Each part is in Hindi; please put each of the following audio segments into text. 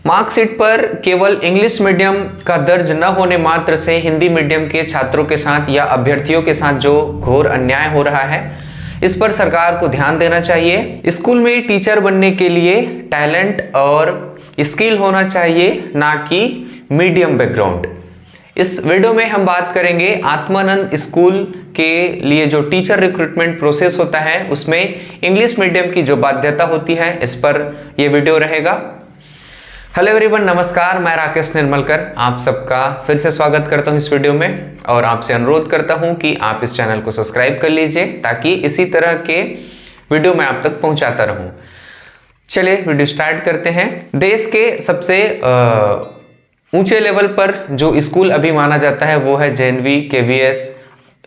मार्कशीट पर केवल इंग्लिश मीडियम का दर्ज न होने मात्र से हिंदी मीडियम के छात्रों के साथ या अभ्यर्थियों के साथ जो घोर अन्याय हो रहा है, इस पर सरकार को ध्यान देना चाहिए। स्कूल में टीचर बनने के लिए टैलेंट और स्किल होना चाहिए, ना कि मीडियम बैकग्राउंड। इस वीडियो में हम बात करेंगे आत्मानंद स्कूल के लिए जो टीचर रिक्रूटमेंट प्रोसेस होता है उसमें इंग्लिश मीडियम की जो बाध्यता होती है, इस पर यह वीडियो रहेगा। हेलो एवरीवन, नमस्कार। मैं राकेश निर्मलकर आप सबका फिर से स्वागत करता हूं इस वीडियो में और आपसे अनुरोध करता हूं कि आप इस चैनल को सब्सक्राइब कर लीजिए ताकि इसी तरह के वीडियो मैं आप तक पहुंचाता रहूं। चलिए वीडियो स्टार्ट करते हैं। देश के सबसे ऊंचे लेवल पर जो स्कूल अभी माना जाता है वो है जेएनवी, केवीएस,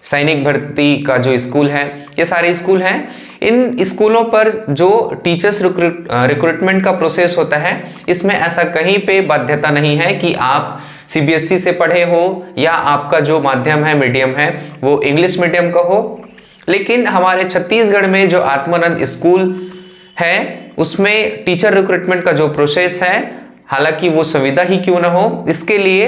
सैनिक भर्ती का जो स्कूल है, ये सारे स्कूल हैं। इन स्कूलों पर जो टीचर्स रिक्रूटमेंट का प्रोसेस होता है, इसमें ऐसा कहीं पे बाध्यता नहीं है कि आप सीबीएसई से पढ़े हो या आपका जो माध्यम है, मीडियम है, वो इंग्लिश मीडियम का हो। लेकिन हमारे छत्तीसगढ़ में जो आत्मानंद स्कूल है उसमें टीचर रिक्रूटमेंट का जो प्रोसेस है, हालांकि वो संविदा ही क्यों ना हो, इसके लिए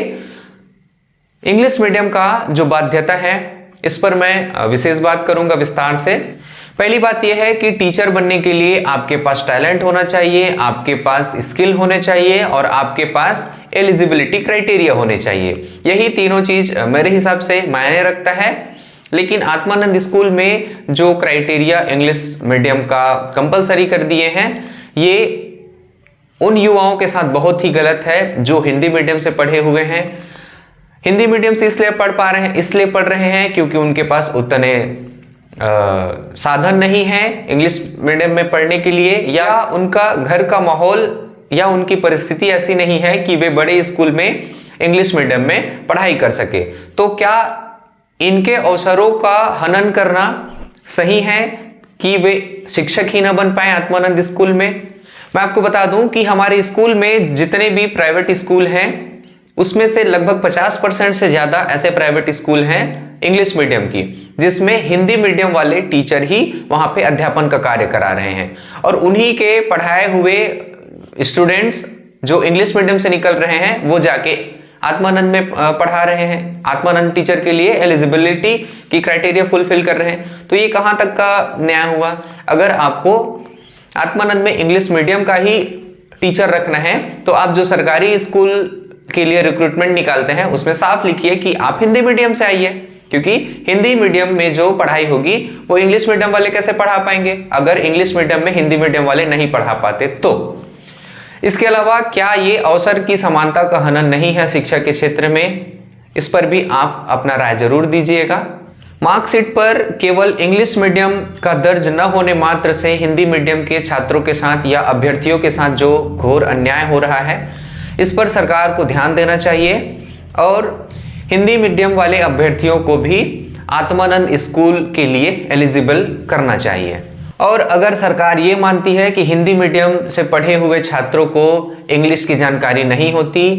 इंग्लिश मीडियम का जो बाध्यता है इस पर मैं विशेष बात करूंगा विस्तार से। पहली बात यह है कि टीचर बनने के लिए आपके पास टैलेंट होना चाहिए, आपके पास स्किल होने चाहिए और आपके पास एलिजिबिलिटी क्राइटेरिया होने चाहिए। यही तीनों चीज मेरे हिसाब से मायने रखता है। लेकिन आत्मानंद स्कूल में जो क्राइटेरिया इंग्लिश मीडियम का कंपलसरी कर दिए हैं, ये उन युवाओं के साथ बहुत ही गलत है जो हिंदी मीडियम से पढ़े हुए हैं। हिंदी मीडियम से इसलिए पढ़ रहे हैं क्योंकि उनके पास उतने साधन नहीं है इंग्लिश मीडियम में पढ़ने के लिए, या उनका घर का माहौल या उनकी परिस्थिति ऐसी नहीं है कि वे बड़े स्कूल में इंग्लिश मीडियम में पढ़ाई कर सके। तो क्या इनके अवसरों का हनन करना सही है कि वे शिक्षक ही ना बन पाए आत्मानंद स्कूल में? मैं आपको बता दूं कि हमारे स्कूल में जितने भी प्राइवेट स्कूल हैं उसमें से लगभग 50% से ज्यादा ऐसे प्राइवेट स्कूल हैं इंग्लिश मीडियम की, जिसमें हिंदी मीडियम वाले टीचर ही वहां पे अध्यापन का कार्य करा रहे हैं और उन्हीं के पढ़ाए हुए स्टूडेंट्स जो इंग्लिश मीडियम से निकल रहे हैं वो जाके आत्मानंद में पढ़ा रहे हैं, आत्मानंद टीचर के लिए एलिजिबिलिटी की क्राइटेरिया फुलफिल कर रहे हैं। तो ये कहां तक का न्याय हुआ? अगर आपको आत्मानंद में इंग्लिश मीडियम का ही टीचर रखना है तो आप जो सरकारी स्कूल के लिए रिक्रूटमेंट निकालते हैं उसमें साफ लिखिए कि आप हिंदी मीडियम से आइए, क्योंकि हिंदी मीडियम में जो पढ़ाई होगी वो इंग्लिश मीडियम वाले कैसे पढ़ा पाएंगे अगर इंग्लिश मीडियम में हिंदी मीडियम वाले नहीं पढ़ा पाते तो। इसके अलावा क्या ये अवसर की समानता का हनन नहीं है शिक्षा के क्षेत्र में? इस पर भी आप अपना राय जरूर दीजिएगा। मार्कशीट पर केवल इंग्लिश मीडियम का दर्ज न होने मात्र से हिंदी मीडियम के छात्रों के साथ या अभ्यर्थियों के साथ जो घोर अन्याय हो रहा है, इस पर सरकार को ध्यान देना चाहिए और हिंदी मीडियम वाले अभ्यर्थियों को भी आत्मानंद स्कूल के लिए एलिजिबल करना चाहिए। और अगर सरकार ये मानती है कि हिंदी मीडियम से पढ़े हुए छात्रों को इंग्लिश की जानकारी नहीं होती,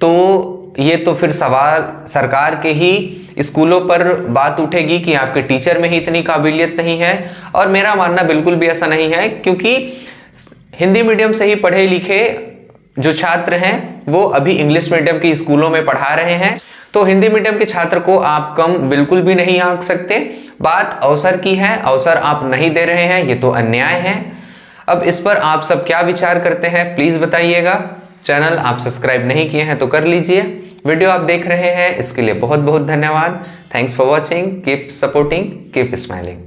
तो ये तो फिर सवाल सरकार के ही स्कूलों पर बात उठेगी कि आपके टीचर में ही इतनी काबिलियत नहीं है। और मेरा मानना बिल्कुल भी ऐसा नहीं है, क्योंकि हिंदी मीडियम से ही पढ़े लिखे जो छात्र हैं वो अभी इंग्लिश मीडियम के स्कूलों में पढ़ा रहे हैं, तो हिंदी मीडियम के छात्र को आप कम बिल्कुल भी नहीं आंक सकते। बात अवसर की है, अवसर आप नहीं दे रहे हैं, ये तो अन्याय है। अब इस पर आप सब क्या विचार करते हैं प्लीज बताइएगा। चैनल आप सब्सक्राइब नहीं किए हैं तो कर लीजिए। वीडियो आप देख रहे हैं इसके लिए बहुत बहुत धन्यवाद। Thanks for watching, keep supporting, keep smiling.